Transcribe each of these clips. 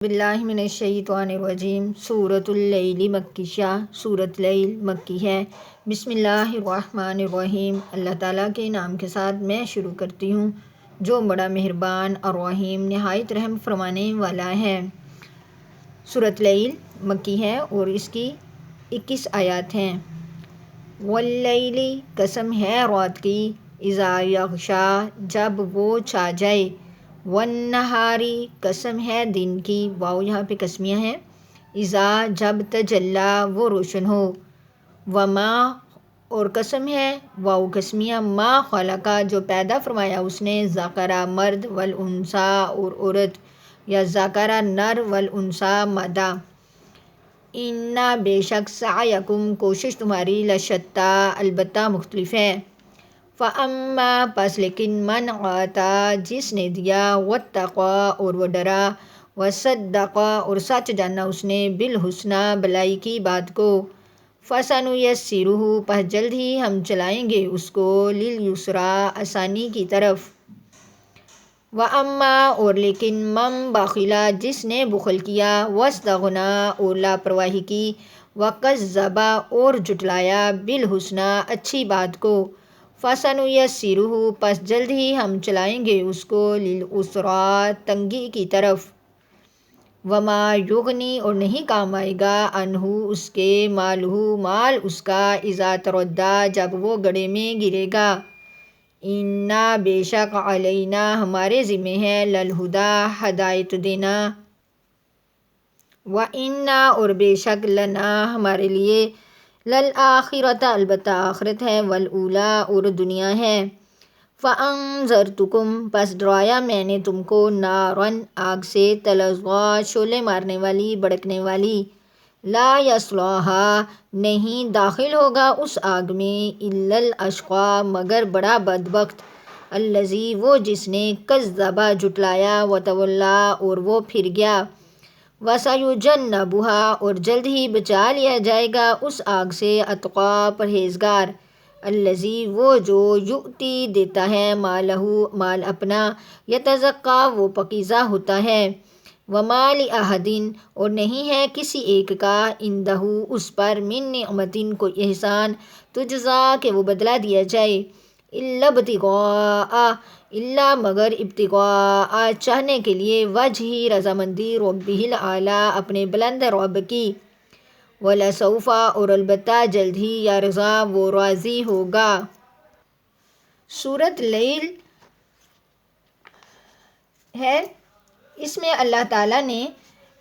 باللہ من الشیطان الرجیم۔ سورۃ اللیل مکیہ، سورۃ لیل مکی ہے۔ بسم اللہ الرحمن الرحیم۔ اللہ تعالیٰ کے نام کے ساتھ میں شروع کرتی ہوں جو بڑا مہربان اور رحیم نہایت رحم فرمانے والا ہے۔ سورۃ لیل مکی ہے اور اس کی 21 آیات ہیں۔ واللیل، قسم ہے رات کی، اذا یغشا، جب وہ چھا جائے، والنہاری، قسم ہے دن کی، واو یہاں پہ قسمیہ ہے، اذا، جب، تجلی، وہ روشن ہو، وما، اور قسم ہے، واو قسمیہ، ما خلقہ، جو پیدا فرمایا اس نے، ذکر مرد، والانثیٰ، اور عورت، یا ذکر نر، والانثیٰ مادہ، اِنَّ، بے شک، سعیکم، کوشش تمہاری، لشتیٰ، البتہ مختلف ہے، فَأَمَّا، پس لیکن، من آتا، جس نے دیا، واتقیٰ، اور وہ ڈرا، وصدق، اور سچ جانا اس نے، بالحسنیٰ، بھلائی کی بات کو، فَسَنُيَسِّرُهُ، پس جلد ہی ہم چلائیں گے اس کو، لِلْيُسْرَىٰ، آسانی کی طرف، وَأَمَّا، اور لیکن، من بخل، جس نے بخل کیا، واستغنیٰ، اور لاپرواہی کی، وَكَذَّبَ، اور جھٹلایا، بالحسنیٰ، اچھی بات کو، فَسَنُيَسِّرُهُ، پس جلد ہی ہم چلائیں گے اس کو، لِلْعُسْرَىٰ، تنگی کی طرف، وَمَا یغنی، اور نہیں کام آئے گا، عنہ، اس کے، مالہ، مال اس کا، اذا تردیٰ، جب وہ گڑھے میں گرے گا، اِنَّا، بے شک، علینا، ہمارے ذمہ ہے، للہدیٰ، ہدایت دینا، وَإِنَّا، اور بے شک، لنا، ہمارے لیے، للآخرۃ، البتہ آخرت ہے، والأولیٰ، اور دنیا ہے، فَأَنذَرْتُکُم، پس ڈرایا میں نے تم کو، نارًا، آگ سے، تلظیٰ، شعلے مارنے والی، بھڑکنے والی، لا یصلیٰھا، نہیں داخل ہوگا اس آگ میں، الا الاشقیٰ، مگر بڑا بدبخت، الذی، وہ جس نے، کذب، جھٹلایا، وتولیٰ، اور وہ پھر گیا، وسیجنبھا، اور جلد ہی بچا لیا جائے گا اس آگ سے، اتقیٰ، پرہیزگار، الذی، وہ جو، یؤتی، دیتا ہے، مالہ، مال اپنا، یتزکیٰ، وہ پاکیزہ ہوتا ہے، وما لأحد، اور نہیں ہے کسی ایک کا، عندہ، اس پر، من نعمت، کوئی احسان، تجزیٰ، کہ وہ بدلہ دیا جائے، الا ابتغاء، الا مگر، ابتغاء، چاہنے کے لیے، وجہ، رضامندی، ربہ الاعلیٰ، اپنے بلند رب کی، ولسوف، اور البتہ جلد ہی، یرضیٰ، وہ راضی ہوگا۔ سورۃ لیل ہے، اس میں اللہ تعالیٰ نے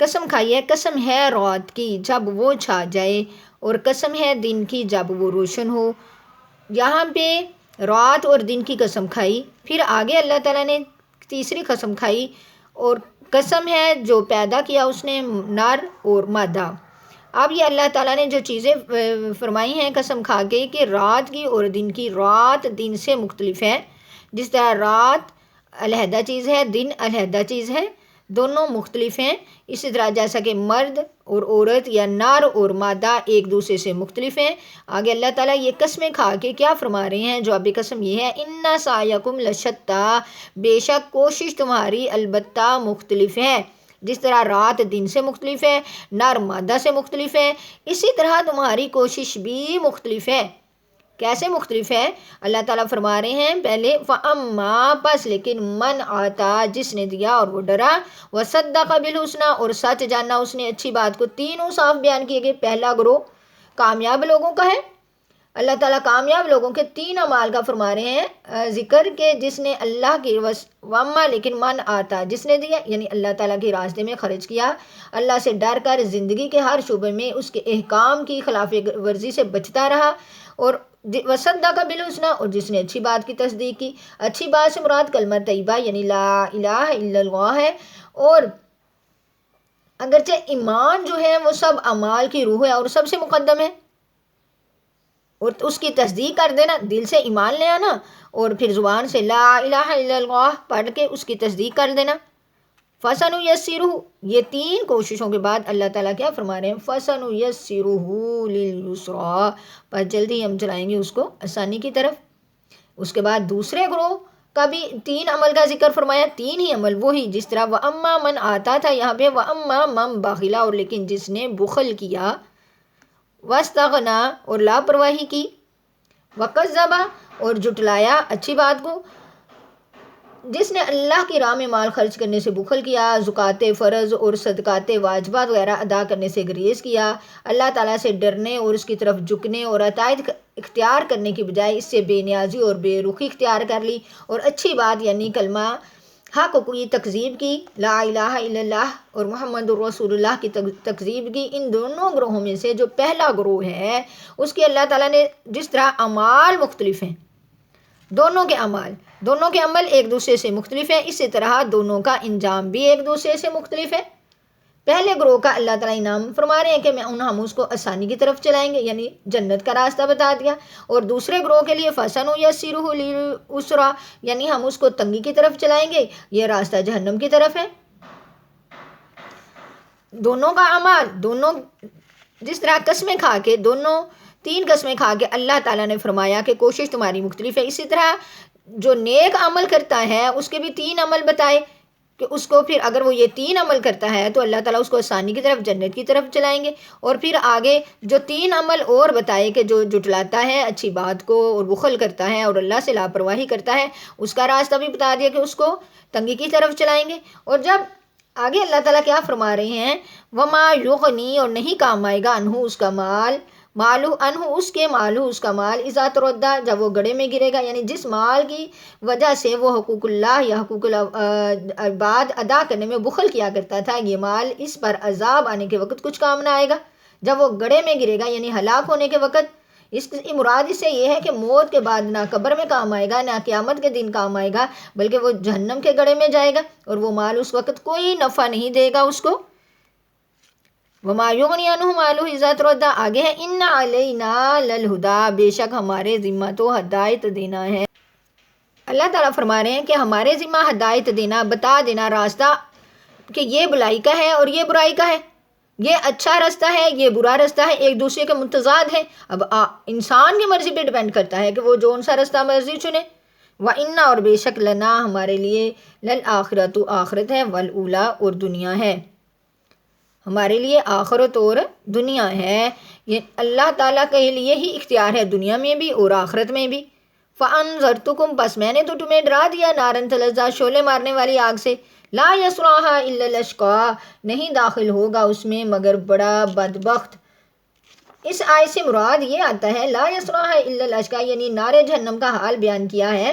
قسم کھائی ہے، قسم ہے رات کی جب وہ چھا جائے، اور قسم ہے دن کی جب وہ روشن ہو۔ یہاں پہ رات اور دن کی قسم کھائی، پھر آگے اللہ تعالیٰ نے تیسری قسم کھائی، اور قسم ہے جو پیدا کیا اس نے، نر اور مادہ۔ اب یہ اللہ تعالیٰ نے جو چیزیں فرمائی ہیں قسم کھا کے، کہ رات کی اور دن کی، رات دن سے مختلف ہے، جس طرح رات علیحدہ چیز ہے، دن علیحدہ چیز ہے، دونوں مختلف ہیں، اسی طرح جیسا کہ مرد اور عورت، یا نر اور مادہ ایک دوسرے سے مختلف ہیں۔ آگے اللہ تعالیٰ یہ قسمیں کھا کے کیا فرما رہے ہیں، جواب قسم یہ ہے، اِنَّ سعیکم لشتیٰ، بے شک کوشش تمہاری، البتہ مختلف ہے، جس طرح رات دن سے مختلف ہے، نر مادہ سے مختلف ہے، اسی طرح تمہاری کوشش بھی مختلف ہے۔ کیسے مختلف ہے؟ اللہ تعالیٰ فرما رہے ہیں، پہلے، فَأَمَّا، پس لیکن، من آتا، جس نے دیا اور وہ ڈرا، وصدق بالحسنیٰ، اور سچ جانا اس نے اچھی بات کو۔ تینوں صاف بیان کیے گئے۔ پہلا گروہ کامیاب لوگوں کا ہے، اللہ تعالیٰ کامیاب لوگوں کے 3 اعمال کا فرما رہے ہیں ذکر، کے جس نے اللہ کی، وَأَمَّا، لیکن، من آتا، جس نے دیا، یعنی اللہ تعالیٰ کے راستے میں خرچ کیا، اللہ سے ڈر کر زندگی کے ہر شعبے میں اس کے احکام کی خلاف ورزی سے بچتا رہا، اور وصدق بالحسنیٰ، اور جس نے اچھی بات کی تصدیق کی۔ اچھی بات سے مراد کلمہ طیبہ یعنی لا الہ الا اللہ ہے، اور اگرچہ ایمان جو ہے وہ سب اعمال کی روح ہے اور سب سے مقدم ہے، اور اس کی تصدیق کر دینا، دل سے ایمان لے آنا، اور پھر زبان سے لا الہ الا اللہ پڑھ کے اس کی تصدیق کر دینا، فَسَنُيَسِّرُهُ، یہ 3 کوششوں کے بعد اللہ تعالیٰ کیا فرما رہے ہیں، فَسَنُيَسِّرُهُ لِلْيُسْرَىٰ، پر جلدی ہم چلائیں گے اس کو آسانی کی طرف۔ اس کے بعد دوسرے گروہ کا بھی 3 عمل کا ذکر فرمایا، 3 ہی عمل وہی، جس طرح وَأَمَّا مَنْ آتا تھا یہاں پہ وَأَمَّا مَنْ بَخِلَ، اور لیکن جس نے بخل کیا، وَاسْتَغْنَا اور لاپرواہی کی، وَكَذَّبَ اور جھٹلایا اچھی بات کو، جس نے اللہ کی راہ میں مال خرچ کرنے سے بخل کیا، زکوٰۃ فرض اور صدقات واجبات وغیرہ ادا کرنے سے گریز کیا، اللہ تعالیٰ سے ڈرنے اور اس کی طرف جھکنے اور اطاعت اختیار کرنے کی بجائے اس سے بے نیازی اور بے رخی اختیار کر لی، اور اچھی بات یعنی کلمہ حق کی تکذیب کی، لا الہ الا اللہ اور محمد رسول اللہ کی تکذیب کی، ان دونوں گروہوں میں سے جو پہلا گروہ ہے اس کی اللہ تعالیٰ نے جس طرح اعمال مختلف ہیں، دونوں کے عمل ایک دوسرے سے مختلف ہیں، اسی طرح دونوں کا انجام بھی ایک دوسرے سے مختلف ہے۔ پہلے گروہ کا اللہ تعالیٰ انعام فرما رہے ہیں کہ ہم اس کو آسانی کی طرف چلائیں گے، یعنی جنت کا راستہ بتا دیا، اور دوسرے گروہ کے لیے فَسَنُيَسِّرُهُ لِلْعُسْرَىٰ، یعنی ہم اس کو تنگی کی طرف چلائیں گے، یہ راستہ جہنم کی طرف ہے۔ دونوں کا عمل، دونوں جس طرح قسمیں کھا کے 3 قسمیں کھا کے اللہ تعالیٰ نے فرمایا کہ کوشش تمہاری مختلف ہے، اسی طرح جو نیک عمل کرتا ہے اس کے بھی 3 عمل بتائے کہ اس کو پھر اگر وہ یہ 3 عمل کرتا ہے تو اللہ تعالیٰ اس کو آسانی کی طرف جنت کی طرف چلائیں گے، اور پھر آگے جو 3 عمل اور بتائے کہ جو جھٹلاتا ہے اچھی بات کو اور بخل کرتا ہے اور اللہ سے لاپرواہی کرتا ہے، اس کا راستہ بھی بتا دیا کہ اس کو تنگی کی طرف چلائیں گے۔ اور جب آگے اللہ تعالیٰ کیا فرما رہے ہیں، وَمَا يُغْنِي اور نہیں کام آئے گا عنہ اس کا مال، مالو انہو اس کے مالو اس کا مال، اذا تردہ جب وہ گڑھے میں گرے گا، یعنی جس مال کی وجہ سے وہ حقوق اللہ یا حقوق العباد ادا کرنے میں بخل کیا کرتا تھا، یہ مال اس پر عذاب آنے کے وقت کچھ کام نہ آئے گا، جب وہ گڑھے میں گرے گا یعنی ہلاک ہونے کے وقت۔ اس کی مراد اس سے یہ ہے کہ موت کے بعد نہ قبر میں کام آئے گا نہ قیامت کے دن کام آئے گا، بلکہ وہ جہنم کے گڑھے میں جائے گا، اور وہ مال اس وقت کوئی نفع نہیں دے گا اس کو۔ وَمَا يُغْنِي عَنْهُ مَالُهُ إِذَا تَرَدَّىٰ، آگے ہے إِنَّ عَلَيْنَا لَلْهُدَىٰ، بے شک ہمارے ذمہ تو ہدایت دینا ہے۔ اللہ تعالیٰ فرما رہے ہیں کہ ہمارے ذمہ ہدایت دینا، بتا دینا راستہ کہ یہ بھلائی کا ہے اور یہ برائی کا ہے، یہ اچھا راستہ ہے یہ برا راستہ ہے، ایک دوسرے کے متضاد ہیں۔ اب انسان کی مرضی پہ ڈیپینڈ کرتا ہے کہ وہ جون سا راستہ مرضی چنے۔ وَإِنَّ اور بے شک لنا ہمارے لیے، للآخرۃ آخرت ہے، والأولیٰ اور دنیا ہے، ہمارے لیے آخرت اور دنیا ہے، یہ اللہ تعالیٰ کے لیے ہی اختیار ہے، دنیا میں بھی اور آخرت میں بھی۔ فَأَنذَرْتُكُمْ بس میں نے تو تمہیں ڈرا دیا، نارن تلظیٰ شعلے مارنے والی آگ سے، لا يصلاها الا الاشقیٰ نہیں داخل ہوگا اس میں مگر بڑا بدبخت۔ اس آیت سے مراد یہ آتا ہے لا يصلاها الا الاشقیٰ، یعنی نار جہنم کا حال بیان کیا ہے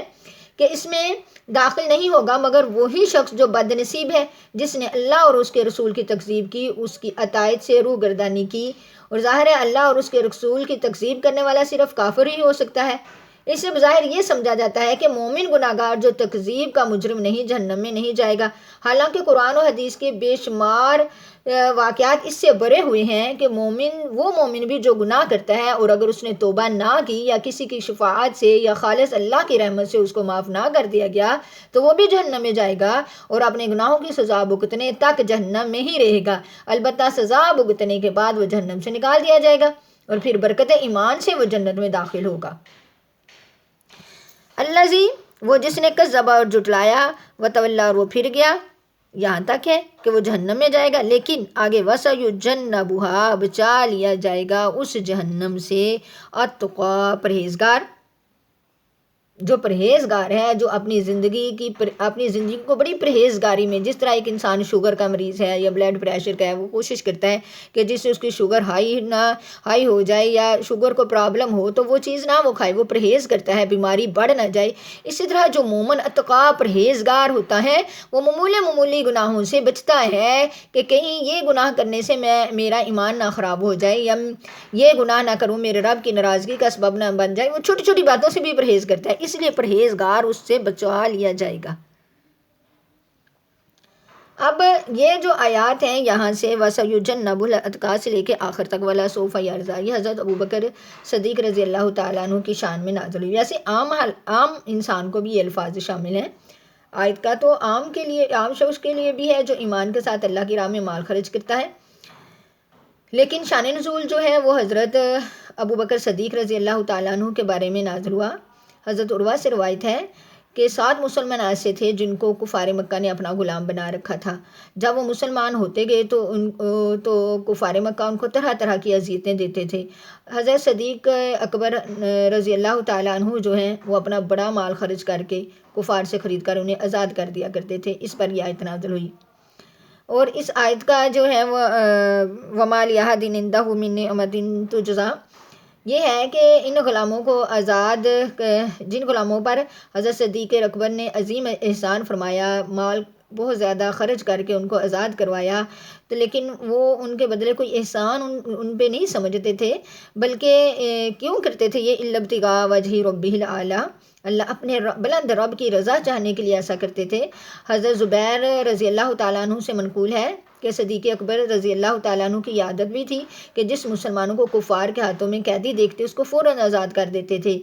کہ اس میں داخل نہیں ہوگا مگر وہی شخص جو بد نصیب ہے، جس نے اللہ اور اس کے رسول کی تکذیب کی، اس کی اطاعت سے روح گردانی کی، اور ظاہر ہے اللہ اور اس کے رسول کی تکذیب کرنے والا صرف کافر ہی ہو سکتا ہے۔ اس سے بظاہر یہ سمجھا جاتا ہے کہ مومن گناہ گار جو تکذیب کا مجرم نہیں جہنم میں نہیں جائے گا، حالانکہ قرآن و حدیث کے بے شمار واقعات اس سے بھرے ہوئے ہیں کہ وہ مومن بھی جو گناہ کرتا ہے اور اگر اس نے توبہ نہ کی یا کسی کی شفاعت سے یا خالص اللہ کی رحمت سے اس کو معاف نہ کر دیا گیا تو وہ بھی جہنم میں جائے گا اور اپنے گناہوں کی سزا بھگتنے تک جہنم میں ہی رہے گا، البتہ سزا بھگتنے کے بعد وہ جہنم سے نکال دیا جائے گا اور پھر برکت ایمان سے وہ جنت میں داخل ہوگا۔ الذی وہ جس نے کذب اور جھٹلایا، وتولی اور وہ پھر گیا، یہاں تک ہے کہ وہ جہنم میں جائے گا، لیکن آگے وَسَيُجَنَّبُهَا بچا لیا جائے گا اس جہنم سے التقیٰ پرہیزگار، جو پرہیزگار ہے، جو اپنی زندگی کو بڑی پرہیزگاری میں، جس طرح ایک انسان شوگر کا مریض ہے یا بلڈ پریشر کا ہے، وہ کوشش کرتا ہے کہ جس سے اس کی شوگر ہائی ہو جائے یا شوگر کو پرابلم ہو تو وہ چیز نہ وہ کھائے، وہ پرہیز کرتا ہے بیماری بڑھ نہ جائے۔ اسی طرح جو مومن اتقیٰ پرہیزگار ہوتا ہے وہ معمولی گناہوں سے بچتا ہے کہ کہیں یہ گناہ کرنے سے میرا ایمان نہ خراب ہو جائے یا یہ گناہ نہ کروں میرے رب کی ناراضگی کا سبب نہ بن جائے، وہ چھوٹی چھوٹی باتوں سے بھی پرہیز کرتا ہے، اس لیے پرہیزگار اس سے بچا لیا جائے گا۔ اب یہ جو آیات ہیں یہاں سے وَسَيُجَنَّبُهَا الْأَتْقَىٰ سے لے کے آخر تک وَلَسَوْفَ يَرْضَىٰ، یہ حضرت ابوبکر صدیق رضی اللہ تعالیٰ عنہ کی شان میں نازل ہوئی۔ ویسے عام انسان کو بھی یہ الفاظ شامل ہیں، آیت کا تو عام شخص کے لیے بھی ہے جو ایمان کے ساتھ اللہ کی راہ میں مال خرچ کرتا ہے، لیکن شان نزول جو ہے وہ حضرت ابوبکر صدیق رضی اللہ تعالیٰ عنہ کے بارے میں نازل ہوا۔ حضرت عروہ سے روایت ہے کہ 7 مسلمان ایسے تھے جن کو کفار مکہ نے اپنا غلام بنا رکھا تھا۔ جب وہ مسلمان ہوتے گئے تو کفار مکہ ان کو طرح طرح کی اذیتیں دیتے تھے۔ حضرت صدیق اکبر رضی اللہ تعالیٰ عنہ جو ہیں وہ اپنا بڑا مال خرچ کر کے کفار سے خرید کر انہیں آزاد کر دیا کرتے تھے۔ اس پر یہ آیت نازل ہوئی، اور اس آیت کا جو ہے وہ وَمَا لِأَحَدٍ عِندَهُ مِن نِعْمَةٍ تُجْزَىٰ، یہ ہے کہ ان غلاموں کو آزاد، جن غلاموں پر حضرت صدیق اکبر نے عظیم احسان فرمایا، مال بہت زیادہ خرچ کر کے ان کو آزاد کروایا، تو لیکن وہ ان کے بدلے کوئی احسان ان پہ نہیں سمجھتے تھے، بلکہ کیوں کرتے تھے یہ الا ابتغاء وجہ ربہ الاعلیٰ، اللہ اپنے بلند رب کی رضا چاہنے کے لیے ایسا کرتے تھے۔ حضرت زبیر رضی اللہ تعالیٰ عنہ سے منقول ہے کہ صدیق اکبر رضی اللہ تعالیٰ عنہ کی عادت بھی تھی کہ جس مسلمانوں کو کفار کے ہاتھوں میں قیدی دیکھتے اس کو فوراً آزاد کر دیتے تھے۔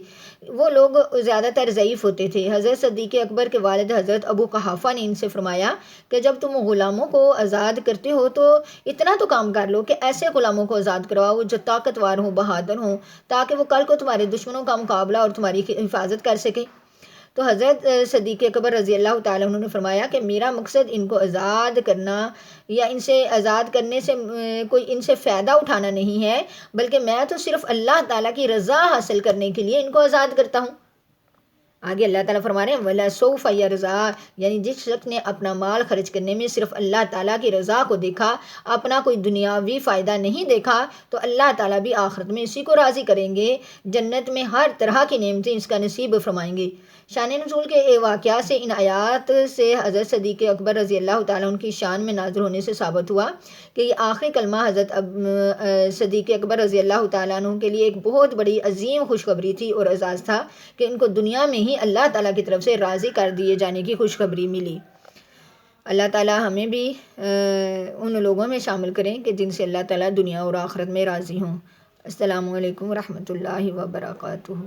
وہ لوگ زیادہ تر ضعیف ہوتے تھے۔ حضرت صدیق اکبر کے والد حضرت ابو قحافہ نے ان سے فرمایا کہ جب تم غلاموں کو آزاد کرتے ہو تو اتنا تو کام کر لو کہ ایسے غلاموں کو آزاد کرواؤ جو طاقتور ہوں، بہادر ہوں، تاکہ وہ کل کو تمہارے دشمنوں کا مقابلہ اور تمہاری حفاظت کر سکے۔ تو حضرت صدیق اکبر رضی اللہ تعالیٰ عنہ نے فرمایا کہ میرا مقصد ان کو آزاد کرنا یا ان سے آزاد کرنے سے کوئی ان سے فائدہ اٹھانا نہیں ہے، بلکہ میں تو صرف اللہ تعالیٰ کی رضا حاصل کرنے کے لیے ان کو آزاد کرتا ہوں۔ آگے اللہ تعالیٰ فرما رہے ہیں وَلَسَوْفَ يَرْضَىٰ، یعنی جس شخص نے اپنا مال خرچ کرنے میں صرف اللہ تعالیٰ کی رضا کو دیکھا، اپنا کوئی دنیاوی فائدہ نہیں دیکھا، تو اللہ تعالیٰ بھی آخرت میں اسی کو راضی کریں گے، جنت میں ہر طرح کی نعمتیں اس کا نصیب فرمائیں گے۔ شان نزول کے واقعات سے، ان آیات سے حضرت صدیق اکبر رضی اللہ تعالیٰ عنہ کی شان میں نازل ہونے سے ثابت ہوا کہ یہ آخری کلمہ حضرت صدیق اکبر رضی اللہ تعالیٰ عنہ کے لیے ایک بہت بڑی عظیم خوشخبری تھی اور اعزاز تھا کہ ان کو دنیا میں ہی اللہ تعالیٰ کی طرف سے راضی کر دیے جانے کی خوشخبری ملی۔ اللہ تعالیٰ ہمیں بھی ان لوگوں میں شامل کریں کہ جن سے اللہ تعالیٰ دنیا اور آخرت میں راضی ہوں۔ السلام علیکم ورحمۃ اللہ وبرکاتہ۔